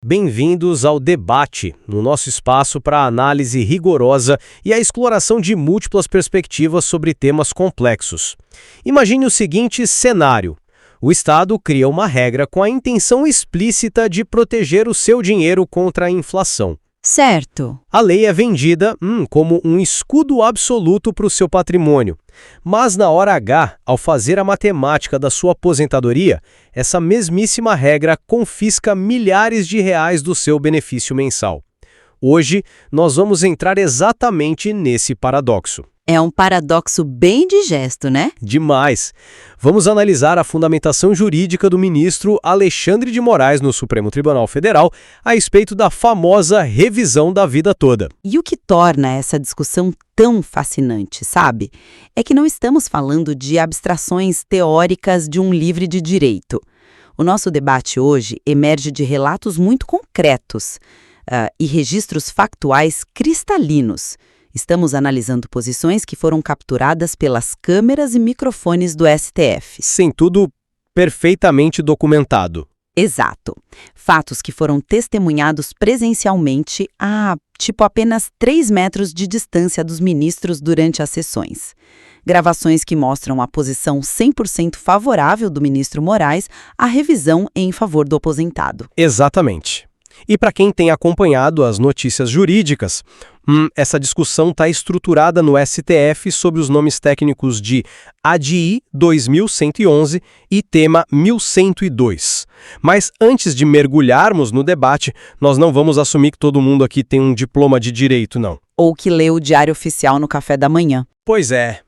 Bem-vindos ao Debate, no nosso espaço para a análise rigorosa e a exploração de múltiplas perspectivas sobre temas complexos. Imagine o seguinte cenário. O Estado cria uma regra com a intenção explícita de proteger o seu dinheiro contra a inflação. Certo. A lei é vendida como um escudo absoluto para o seu patrimônio. Mas na hora H, ao fazer a matemática da sua aposentadoria, essa mesmíssima regra confisca milhares de reais do seu benefício mensal. Hoje, nós vamos entrar exatamente nesse paradoxo. É um paradoxo bem digesto, né? Demais! Vamos analisar a fundamentação jurídica do ministro Alexandre de Moraes no Supremo Tribunal Federal a respeito da famosa revisão da vida toda. E o que torna essa discussão tão fascinante, sabe? É que não estamos falando de abstrações teóricas de um livro de direito. O nosso debate hoje emerge de relatos muito concretos e registros factuais cristalinos. Estamos analisando posições que foram capturadas pelas câmeras e microfones do STF. Sim, tudo perfeitamente documentado. Exato. Fatos que foram testemunhados presencialmente a, apenas 3 metros de distância dos ministros durante as sessões. Gravações que mostram a posição 100% favorável do ministro Moraes à revisão em favor do aposentado. Exatamente. E para quem tem acompanhado as notícias jurídicas, essa discussão está estruturada no STF sob os nomes técnicos de ADI 2111 e tema 1102. Mas antes de mergulharmos no debate, nós não vamos assumir que todo mundo aqui tem um diploma de direito, não. Ou que lê o Diário Oficial no café da manhã. Pois é.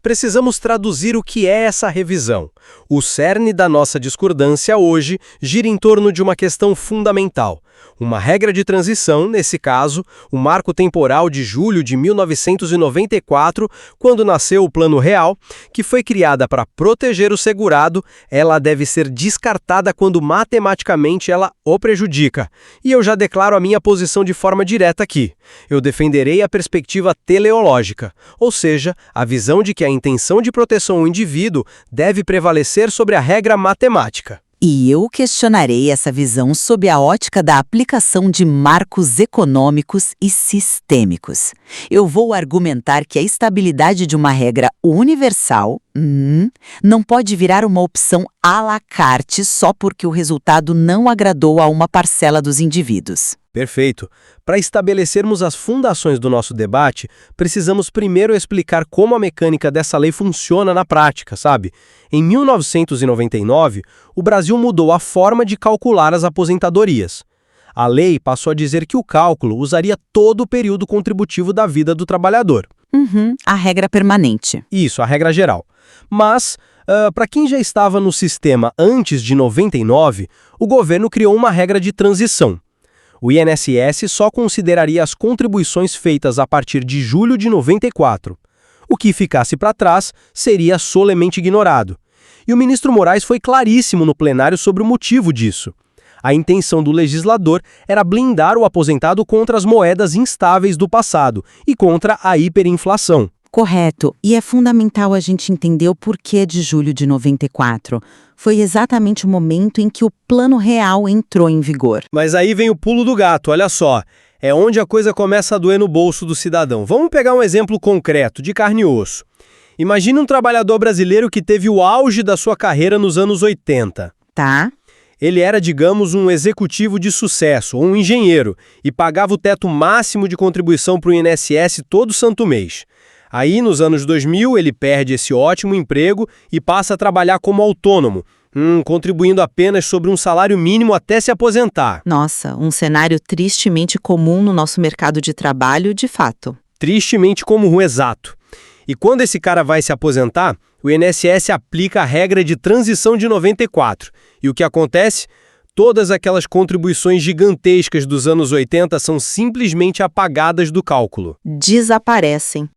Precisamos traduzir o que é essa revisão. O cerne da nossa discordância hoje gira em torno de uma questão fundamental. Uma regra de transição, nesse caso, o marco temporal de julho de 1994, quando nasceu o Plano Real, que foi criada para proteger o segurado, ela deve ser descartada quando matematicamente ela o prejudica. E eu já declaro a minha posição de forma direta aqui. Eu defenderei a perspectiva teleológica, ou seja, a visão de que a intenção de proteção ao indivíduo deve prevalecer sobre a regra matemática. E eu questionarei essa visão sob a ótica da aplicação de marcos econômicos e sistêmicos. Eu vou argumentar que a estabilidade de uma regra universal não pode virar uma opção à la carte só porque o resultado não agradou a uma parcela dos indivíduos. Perfeito. Para estabelecermos as fundações do nosso debate, precisamos primeiro explicar como a mecânica dessa lei funciona na prática, sabe? Em 1999, o Brasil mudou a forma de calcular as aposentadorias. A lei passou a dizer que o cálculo usaria todo o período contributivo da vida do trabalhador. A regra permanente. Isso, a regra geral. Mas, para quem já estava no sistema antes de 99, o governo criou uma regra de transição. O INSS só consideraria as contribuições feitas a partir de julho de 94. O que ficasse para trás seria solenemente ignorado. E o ministro Moraes foi claríssimo no plenário sobre o motivo disso. A intenção do legislador era blindar o aposentado contra as moedas instáveis do passado e contra a hiperinflação. Correto. E é fundamental a gente entender o porquê de julho de 94. Foi exatamente o momento em que o Plano Real entrou em vigor. Mas aí vem o pulo do gato, olha só. É onde a coisa começa a doer no bolso do cidadão. Vamos pegar um exemplo concreto, de carne e osso. Imagine um trabalhador brasileiro que teve o auge da sua carreira nos anos 80. Tá. Ele era, digamos, um executivo de sucesso, ou um engenheiro, e pagava o teto máximo de contribuição para o INSS todo santo mês. Aí, nos anos 2000, ele perde esse ótimo emprego e passa a trabalhar como autônomo, contribuindo apenas sobre um salário mínimo até se aposentar. Nossa, um cenário tristemente comum no nosso mercado de trabalho, de fato. Tristemente comum, exato. E quando esse cara vai se aposentar, o INSS aplica a regra de transição de 94. E o que acontece? Todas aquelas contribuições gigantescas dos anos 80 são simplesmente apagadas do cálculo. Desaparecem.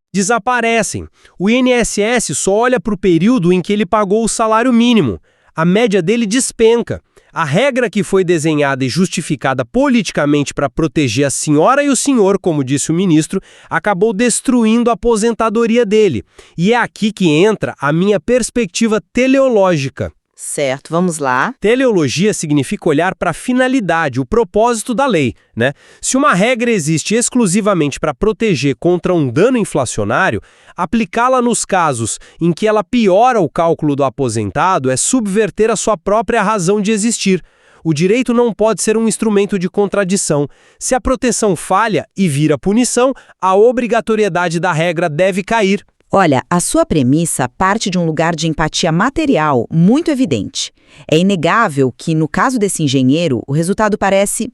O INSS só olha para o período em que ele pagou o salário mínimo. A média dele despenca. A regra que foi desenhada e justificada politicamente para proteger a senhora e o senhor, como disse o ministro, acabou destruindo a aposentadoria dele. E é aqui que entra a minha perspectiva teleológica. Certo, vamos lá. Teleologia significa olhar para a finalidade, o propósito da lei, né? Se uma regra existe exclusivamente para proteger contra um dano inflacionário, aplicá-la nos casos em que ela piora o cálculo do aposentado é subverter a sua própria razão de existir. O direito não pode ser um instrumento de contradição. Se a proteção falha e vira punição, a obrigatoriedade da regra deve cair. Olha, a sua premissa parte de um lugar de empatia material muito evidente. É inegável que, no caso desse engenheiro, o resultado parece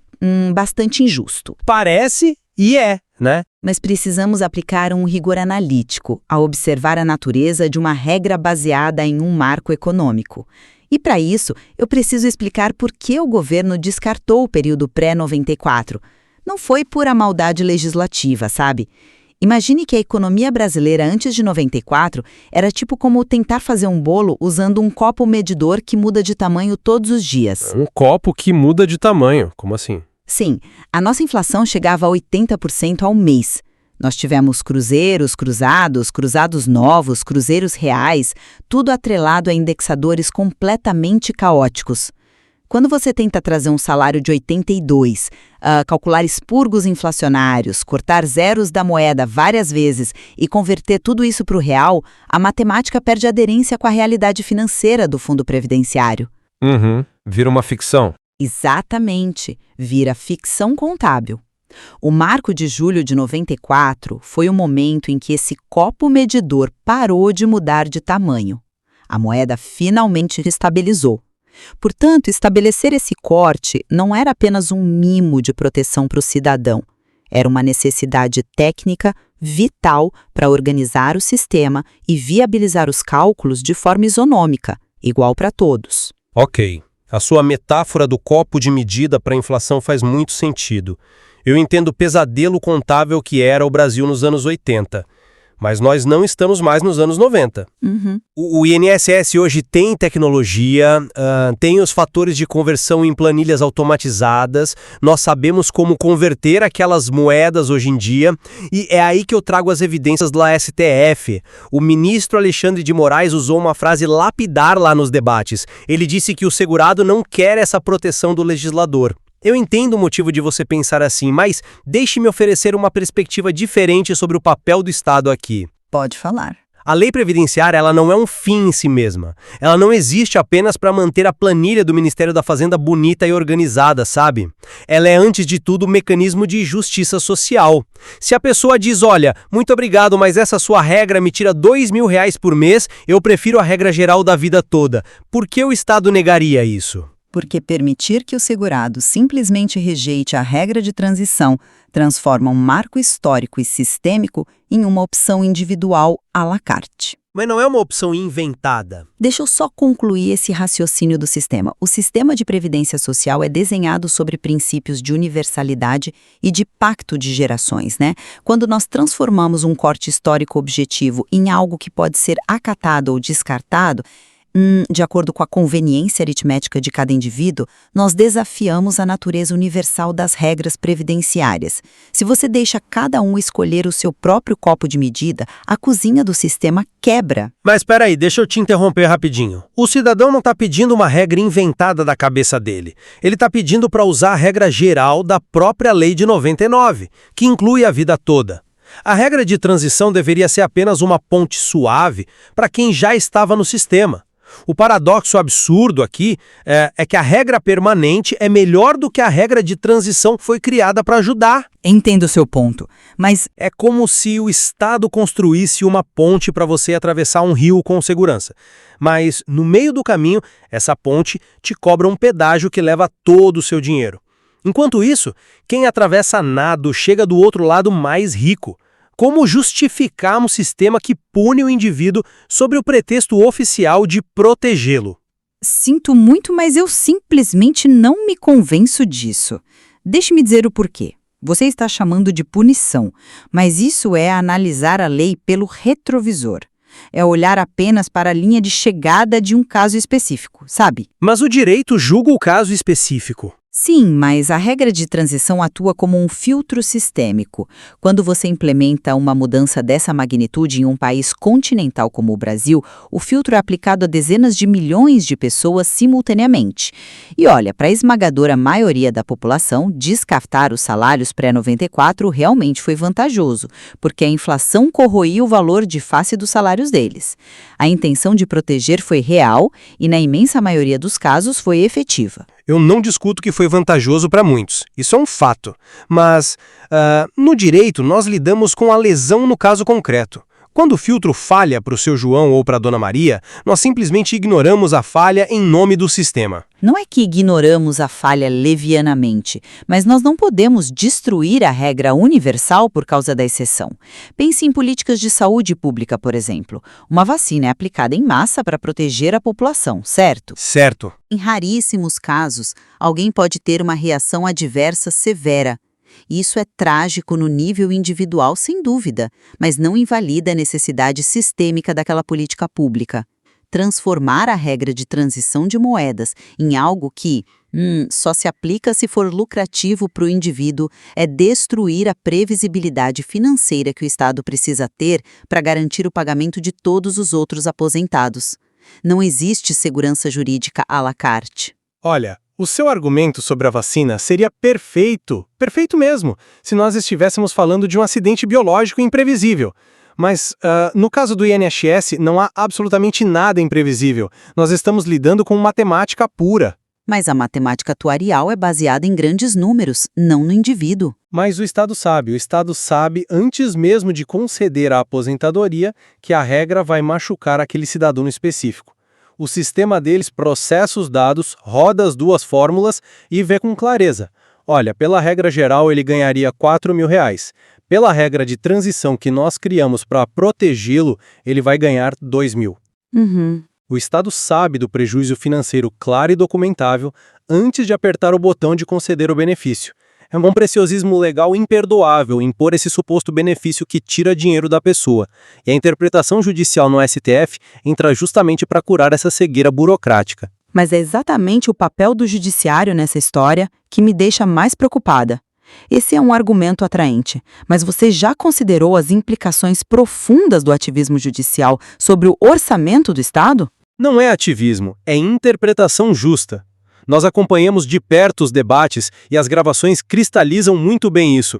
bastante injusto. Parece e é, né? Mas precisamos aplicar um rigor analítico a observar a natureza de uma regra baseada em um marco econômico. E para isso, eu preciso explicar por que o governo descartou o período pré-94. Não foi pura maldade legislativa, sabe? Imagine que a economia brasileira antes de 94 era tipo como tentar fazer um bolo usando um copo medidor que muda de tamanho todos os dias. Um copo que muda de tamanho, como assim? Sim, a nossa inflação chegava a 80% ao mês. Nós tivemos cruzeiros, cruzados novos, cruzeiros reais, tudo atrelado a indexadores completamente caóticos. Quando você tenta trazer um salário de 82, calcular expurgos inflacionários, cortar zeros da moeda várias vezes e converter tudo isso para o real, a matemática perde aderência com a realidade financeira do fundo previdenciário. Vira uma ficção. Exatamente, vira ficção contábil. O marco de julho de 94 foi o momento em que esse copo medidor parou de mudar de tamanho. A moeda finalmente estabilizou. Portanto, estabelecer esse corte não era apenas um mimo de proteção para o cidadão. Era uma necessidade técnica vital para organizar o sistema e viabilizar os cálculos de forma isonômica, igual para todos. Ok. A sua metáfora do copo de medida para a inflação faz muito sentido. Eu entendo o pesadelo contábil que era o Brasil nos anos 80. Mas nós não estamos mais nos anos 90. O INSS hoje tem tecnologia, tem os fatores de conversão em planilhas automatizadas, nós sabemos como converter aquelas moedas hoje em dia, e é aí que eu trago as evidências da STF. O ministro Alexandre de Moraes usou uma frase lapidar lá nos debates. Ele disse que o segurado não quer essa proteção do legislador. Eu entendo o motivo de você pensar assim, mas deixe-me oferecer uma perspectiva diferente sobre o papel do Estado aqui. Pode falar. A lei previdenciária ela não é um fim em si mesma. Ela não existe apenas para manter a planilha do Ministério da Fazenda bonita e organizada, sabe? Ela é, antes de tudo, um mecanismo de justiça social. Se a pessoa diz, olha, muito obrigado, mas essa sua regra me tira R$2.000 por mês, eu prefiro a regra geral da vida toda. Por que o Estado negaria isso? Porque permitir que o segurado simplesmente rejeite a regra de transição transforma um marco histórico e sistêmico em uma opção individual à la carte. Mas não é uma opção inventada. Deixa eu só concluir esse raciocínio do sistema. O sistema de previdência social é desenhado sobre princípios de universalidade e de pacto de gerações, né? Quando nós transformamos um corte histórico objetivo em algo que pode ser acatado ou descartado, de acordo com a conveniência aritmética de cada indivíduo, nós desafiamos a natureza universal das regras previdenciárias. Se você deixa cada um escolher o seu próprio copo de medida, a cozinha do sistema quebra. Mas espera aí, deixa eu te interromper rapidinho. O cidadão não está pedindo uma regra inventada da cabeça dele. Ele está pedindo para usar a regra geral da própria lei de 99, que inclui a vida toda. A regra de transição deveria ser apenas uma ponte suave para quem já estava no sistema. O paradoxo absurdo aqui é que a regra permanente é melhor do que a regra de transição que foi criada para ajudar. Entendo o seu ponto, mas É como se o Estado construísse uma ponte para você atravessar um rio com segurança. Mas, no meio do caminho, essa ponte te cobra um pedágio que leva todo o seu dinheiro. Enquanto isso, quem atravessa nado chega do outro lado mais rico. Como justificar um sistema que pune o indivíduo sob o pretexto oficial de protegê-lo? sinto muito, mas eu simplesmente não me convenço disso. Deixe-me dizer o porquê. Você está chamando de punição, mas isso é analisar a lei pelo retrovisor. É olhar apenas para a linha de chegada de um caso específico, sabe? Mas o direito julga o caso específico. Sim, mas a regra de transição atua como um filtro sistêmico. Quando você implementa uma mudança dessa magnitude em um país continental como o Brasil, o filtro é aplicado a dezenas de milhões de pessoas simultaneamente. E olha, para a esmagadora maioria da população, descartar os salários pré-94 realmente foi vantajoso, porque a inflação corroía o valor de face dos salários deles. A intenção de proteger foi real e, na imensa maioria dos casos, foi efetiva. Eu não discuto que foi vantajoso para muitos, isso é um fato. Mas, no direito, nós lidamos com a lesão no caso concreto. Quando o filtro falha para o seu João ou para a Dona Maria, nós simplesmente ignoramos a falha em nome do sistema. Não é que ignoramos a falha levianamente, mas nós não podemos destruir a regra universal por causa da exceção. Pense em políticas de saúde pública, por exemplo. Uma vacina é aplicada em massa para proteger a população, certo? Certo. Em raríssimos casos, alguém pode ter uma reação adversa severa. Isso é trágico no nível individual, sem dúvida, mas não invalida a necessidade sistêmica daquela política pública. Transformar a regra de transição de moedas em algo que só se aplica se for lucrativo para o indivíduo é destruir a previsibilidade financeira que o Estado precisa ter para garantir o pagamento de todos os outros aposentados. Não existe segurança jurídica à la carte. Olha, o seu argumento sobre a vacina seria perfeito mesmo, se nós estivéssemos falando de um acidente biológico imprevisível. Mas, no caso do INSS, não há absolutamente nada imprevisível. Nós estamos lidando com matemática pura. Mas a matemática atuarial é baseada em grandes números, não no indivíduo. Mas o Estado sabe, antes mesmo de conceder a aposentadoria, que a regra vai machucar aquele cidadão específico. O sistema deles processa os dados, roda as duas fórmulas e vê com clareza. Olha, pela regra geral ele ganharia R$4.000. Pela regra de transição que nós criamos para protegê-lo, ele vai ganhar R$2.000. O Estado sabe do prejuízo financeiro claro e documentável antes de apertar o botão de conceder o benefício. É um preciosismo legal imperdoável impor esse suposto benefício que tira dinheiro da pessoa. E a interpretação judicial no STF entra justamente para curar essa cegueira burocrática. Mas é exatamente o papel do judiciário nessa história que me deixa mais preocupada. Esse é um argumento atraente, mas você já considerou as implicações profundas do ativismo judicial sobre o orçamento do Estado? Não é ativismo, é interpretação justa. Nós acompanhamos de perto os debates e as gravações cristalizam muito bem isso.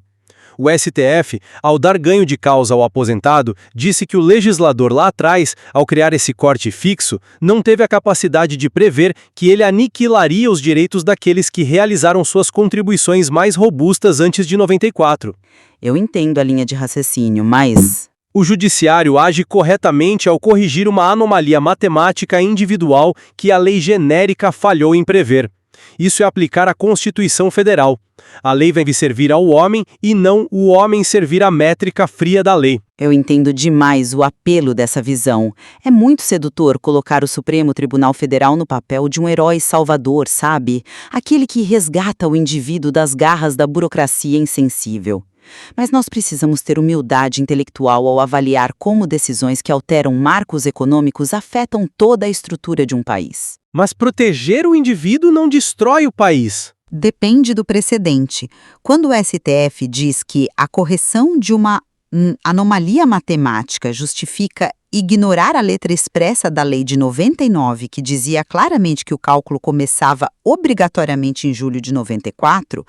O STF, ao dar ganho de causa ao aposentado, disse que o legislador lá atrás, ao criar esse corte fixo, não teve a capacidade de prever que ele aniquilaria os direitos daqueles que realizaram suas contribuições mais robustas antes de 94. Eu entendo a linha de raciocínio, mas... O judiciário age corretamente ao corrigir uma anomalia matemática individual que a lei genérica falhou em prever. Isso é aplicar a Constituição Federal. A lei vai servir ao homem e não o homem servir à métrica fria da lei. Eu entendo demais o apelo dessa visão. É muito sedutor colocar o Supremo Tribunal Federal no papel de um herói salvador, sabe? Aquele que resgata o indivíduo das garras da burocracia insensível. Mas nós precisamos ter humildade intelectual ao avaliar como decisões que alteram marcos econômicos afetam toda a estrutura de um país. Mas proteger o indivíduo não destrói o país. Depende do precedente. Quando o STF diz que a correção de uma anomalia matemática justifica ignorar a letra expressa da lei de 99, que dizia claramente que o cálculo começava obrigatoriamente em julho de 94,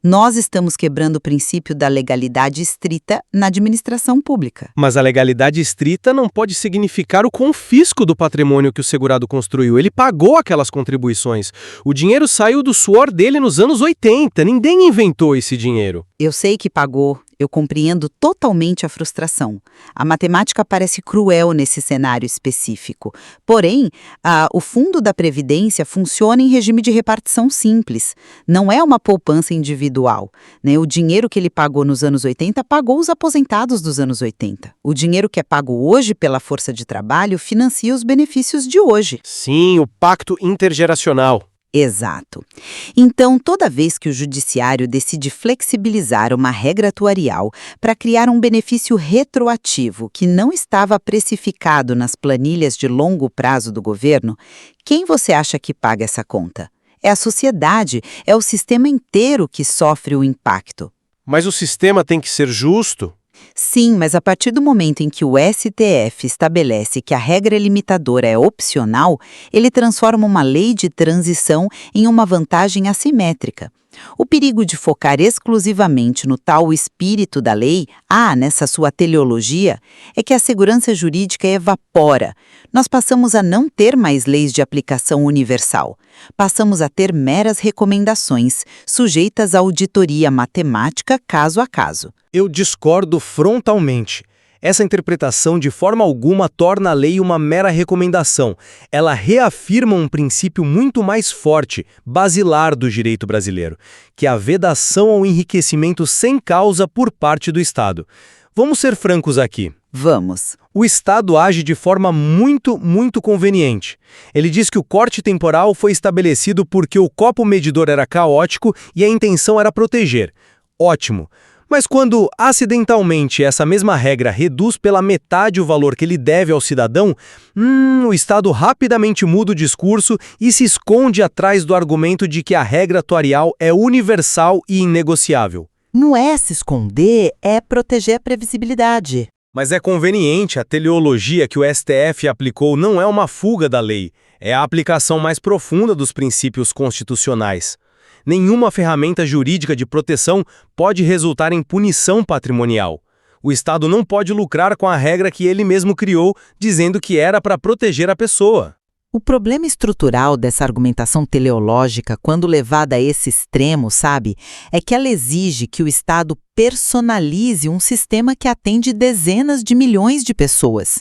nós estamos quebrando o princípio da legalidade estrita na administração pública. Mas a legalidade estrita não pode significar o confisco do patrimônio que o segurado construiu. Ele pagou aquelas contribuições. O dinheiro saiu do suor dele nos anos 80. Ninguém inventou esse dinheiro. Eu sei que pagou. Eu compreendo totalmente a frustração. A matemática parece cruel nesse cenário específico. Porém, o Fundo da Previdência funciona em regime de repartição simples. Não é uma poupança individual, né? O dinheiro que ele pagou nos anos 80 pagou os aposentados dos anos 80. O dinheiro que é pago hoje pela força de trabalho financia os benefícios de hoje. Sim, o pacto intergeracional. Exato. Então, toda vez que o judiciário decide flexibilizar uma regra atuarial para criar um benefício retroativo que não estava precificado nas planilhas de longo prazo do governo, quem você acha que paga essa conta? É a sociedade, é o sistema inteiro que sofre o impacto. Mas o sistema tem que ser justo? Sim, mas a partir do momento em que o STF estabelece que a regra limitadora é opcional, ele transforma uma lei de transição em uma vantagem assimétrica. O perigo de focar exclusivamente no tal espírito da lei, nessa sua teleologia, é que a segurança jurídica evapora. Nós passamos a não ter mais leis de aplicação universal. Passamos a ter meras recomendações, sujeitas à auditoria matemática caso a caso. Eu discordo frontalmente. Essa interpretação de forma alguma torna a lei uma mera recomendação. Ela reafirma um princípio muito mais forte, basilar do direito brasileiro, que é a vedação ao enriquecimento sem causa por parte do Estado. Vamos ser francos aqui. Vamos. O Estado age de forma muito conveniente. Ele diz que o corte temporal foi estabelecido porque o copo medidor era caótico e a intenção era proteger. Ótimo. Mas quando, acidentalmente, essa mesma regra reduz pela metade o valor que ele deve ao cidadão, o Estado rapidamente muda o discurso e se esconde atrás do argumento de que a regra atuarial é universal e inegociável. Não é se esconder, é proteger a previsibilidade. Mas é conveniente, a teleologia que o STF aplicou não é uma fuga da lei, é a aplicação mais profunda dos princípios constitucionais. Nenhuma ferramenta jurídica de proteção pode resultar em punição patrimonial. O Estado não pode lucrar com a regra que ele mesmo criou, dizendo que era para proteger a pessoa. O problema estrutural dessa argumentação teleológica, quando levada a esse extremo, é que ela exige que o Estado personalize um sistema que atende dezenas de milhões de pessoas.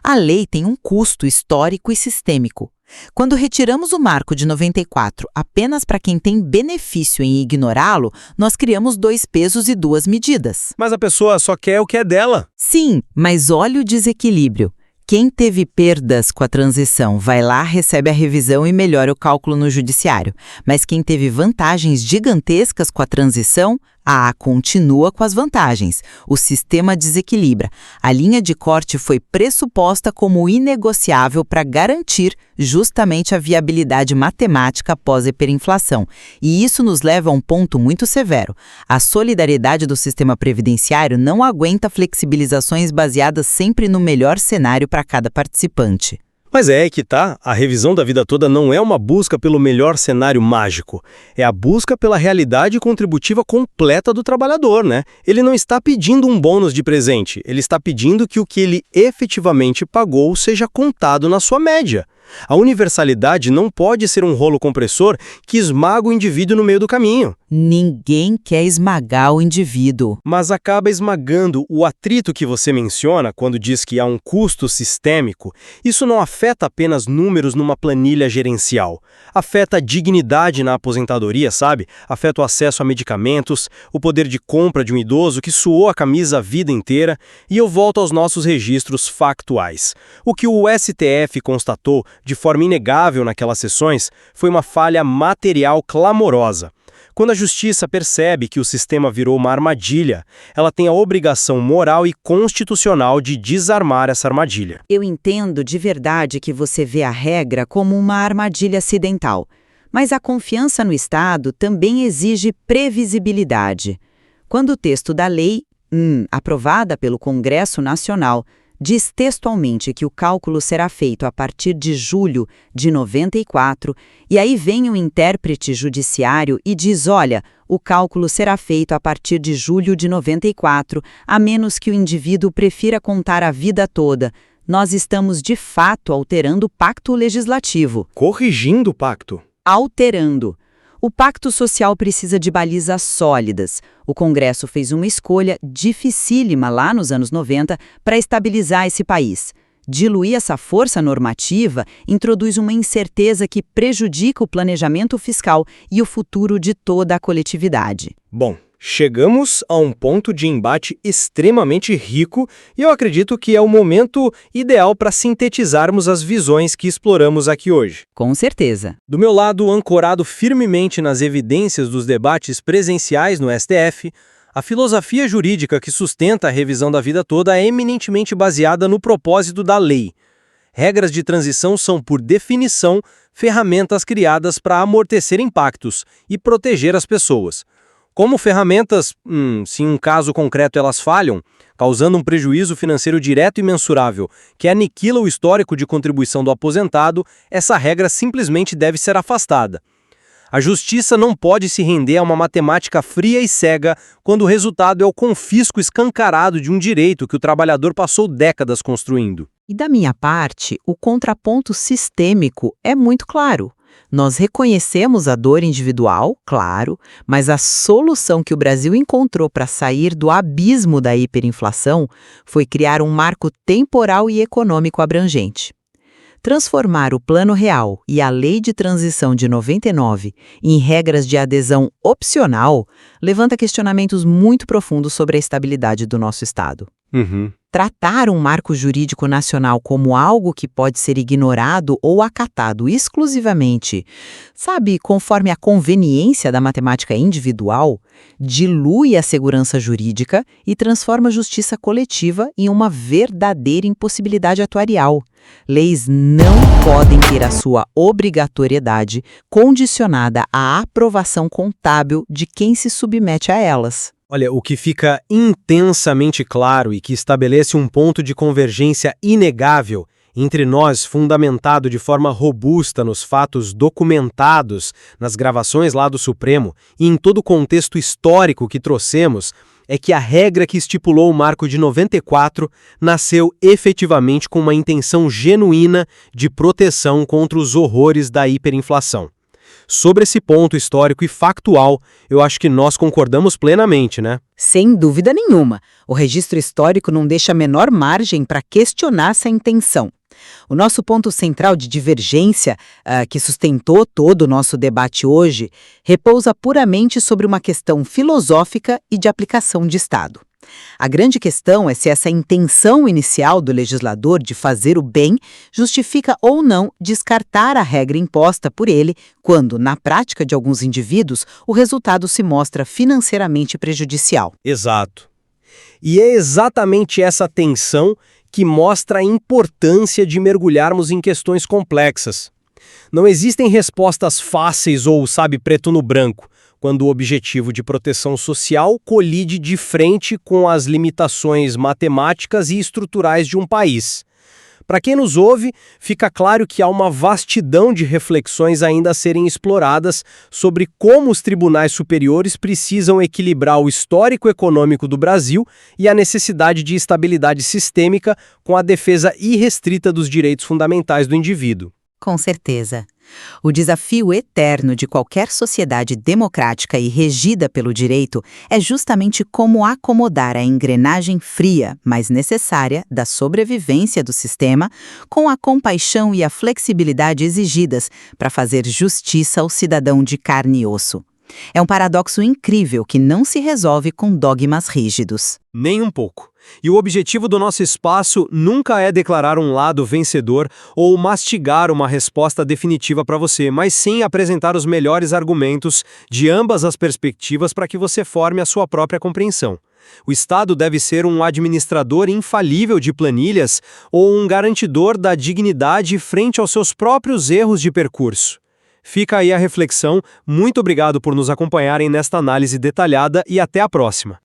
A lei tem um custo histórico e sistêmico. Quando retiramos o marco de 94 apenas para quem tem benefício em ignorá-lo, nós criamos 2 pesos e 2 medidas. Mas a pessoa só quer o que é dela. Sim, mas olha o desequilíbrio. Quem teve perdas com a transição vai lá, recebe a revisão e melhora o cálculo no judiciário. Mas quem teve vantagens gigantescas com a transição, continua com as vantagens. O sistema desequilibra. A linha de corte foi pressuposta como inegociável para garantir justamente a viabilidade matemática após a hiperinflação. E isso nos leva a um ponto muito severo. A solidariedade do sistema previdenciário não aguenta flexibilizações baseadas sempre no melhor cenário para cada participante. Mas é que a revisão da vida toda não é uma busca pelo melhor cenário mágico. É a busca pela realidade contributiva completa do trabalhador, né? Ele não está pedindo um bônus de presente, ele está pedindo que o que ele efetivamente pagou seja contado na sua média. A universalidade não pode ser um rolo compressor que esmaga o indivíduo no meio do caminho. Ninguém quer esmagar o indivíduo. Mas acaba esmagando o atrito que você menciona quando diz que há um custo sistêmico. Isso não afeta apenas números numa planilha gerencial. Afeta a dignidade na aposentadoria, Afeta o acesso a medicamentos, o poder de compra de um idoso que suou a camisa a vida inteira. E eu volto aos nossos registros factuais. O que o STF constatou de forma inegável naquelas sessões foi uma falha material clamorosa. Quando a justiça percebe que o sistema virou uma armadilha, ela tem a obrigação moral e constitucional de desarmar essa armadilha. Eu entendo de verdade que você vê a regra como uma armadilha acidental, mas a confiança no Estado também exige previsibilidade. Quando o texto da lei, aprovada pelo Congresso Nacional, diz textualmente que o cálculo será feito a partir de julho de 94, e aí vem o intérprete judiciário e diz, olha, o cálculo será feito a partir de julho de 94, a menos que o indivíduo prefira contar a vida toda. Nós estamos, de fato, alterando o pacto legislativo. Corrigindo o pacto. Alterando. O pacto social precisa de balizas sólidas. O Congresso fez uma escolha dificílima lá nos anos 90 para estabilizar esse país. Diluir essa força normativa introduz uma incerteza que prejudica o planejamento fiscal e o futuro de toda a coletividade. Bom, chegamos a um ponto de embate extremamente rico e eu acredito que é o momento ideal para sintetizarmos as visões que exploramos aqui hoje. Com certeza. Do meu lado, ancorado firmemente nas evidências dos debates presenciais no STF, a filosofia jurídica que sustenta a revisão da vida toda é eminentemente baseada no propósito da lei. Regras de transição são, por definição, ferramentas criadas para amortecer impactos e proteger as pessoas. Como ferramentas, se em um caso concreto elas falham, causando um prejuízo financeiro direto e mensurável que aniquila o histórico de contribuição do aposentado, essa regra simplesmente deve ser afastada. A justiça não pode se render a uma matemática fria e cega quando o resultado é o confisco escancarado de um direito que o trabalhador passou décadas construindo. E da minha parte, o contraponto sistêmico é muito claro. Nós reconhecemos a dor individual, claro, mas a solução que o Brasil encontrou para sair do abismo da hiperinflação foi criar um marco temporal e econômico abrangente. Transformar o Plano Real e a Lei de Transição de 99 em regras de adesão opcional levanta questionamentos muito profundos sobre a estabilidade do nosso Estado. Tratar um marco jurídico nacional como algo que pode ser ignorado ou acatado exclusivamente, conforme a conveniência da matemática individual, dilui a segurança jurídica e transforma a justiça coletiva em uma verdadeira impossibilidade atuarial. Leis não podem ter a sua obrigatoriedade condicionada à aprovação contábil de quem se submete a elas. Olha, o que fica intensamente claro e que estabelece um ponto de convergência inegável entre nós, fundamentado de forma robusta nos fatos documentados nas gravações lá do Supremo e em todo o contexto histórico que trouxemos, é que a regra que estipulou o marco de 94 nasceu efetivamente com uma intenção genuína de proteção contra os horrores da hiperinflação. Sobre esse ponto histórico e factual, eu acho que nós concordamos plenamente, né? Sem dúvida nenhuma. O registro histórico não deixa a menor margem para questionar essa intenção. O nosso ponto central de divergência, que sustentou todo o nosso debate hoje, repousa puramente sobre uma questão filosófica e de aplicação de Estado. A grande questão é se essa intenção inicial do legislador de fazer o bem justifica ou não descartar a regra imposta por ele quando, na prática de alguns indivíduos, o resultado se mostra financeiramente prejudicial. Exato. E é exatamente essa tensão que mostra a importância de mergulharmos em questões complexas. Não existem respostas fáceis ou, preto no branco, quando o objetivo de proteção social colide de frente com as limitações matemáticas e estruturais de um país. Para quem nos ouve, fica claro que há uma vastidão de reflexões ainda a serem exploradas sobre como os tribunais superiores precisam equilibrar o histórico econômico do Brasil e a necessidade de estabilidade sistêmica com a defesa irrestrita dos direitos fundamentais do indivíduo. Com certeza. O desafio eterno de qualquer sociedade democrática e regida pelo direito é justamente como acomodar a engrenagem fria, mas necessária, da sobrevivência do sistema com a compaixão e a flexibilidade exigidas para fazer justiça ao cidadão de carne e osso. É um paradoxo incrível que não se resolve com dogmas rígidos. Nem um pouco. E o objetivo do nosso espaço nunca é declarar um lado vencedor ou mastigar uma resposta definitiva para você, mas sim apresentar os melhores argumentos de ambas as perspectivas para que você forme a sua própria compreensão. O Estado deve ser um administrador infalível de planilhas ou um garantidor da dignidade frente aos seus próprios erros de percurso. Fica aí a reflexão. Muito obrigado por nos acompanharem nesta análise detalhada e até a próxima.